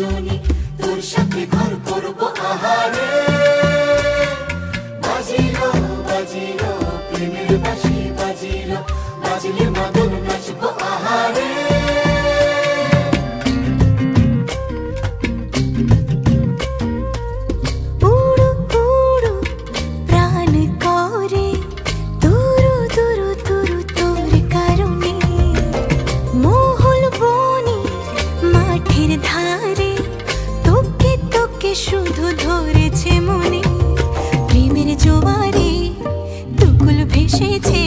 রজনী তোর সাথে ঘর করব আহারে বাজিলো বাজিলো প্রেমের বাঁশি বাজিলো বাজলে মদন নাচবো আহারে শুধু ধরেছে মনে প্রেমের জোয়ারে দুকুল ভেসেছে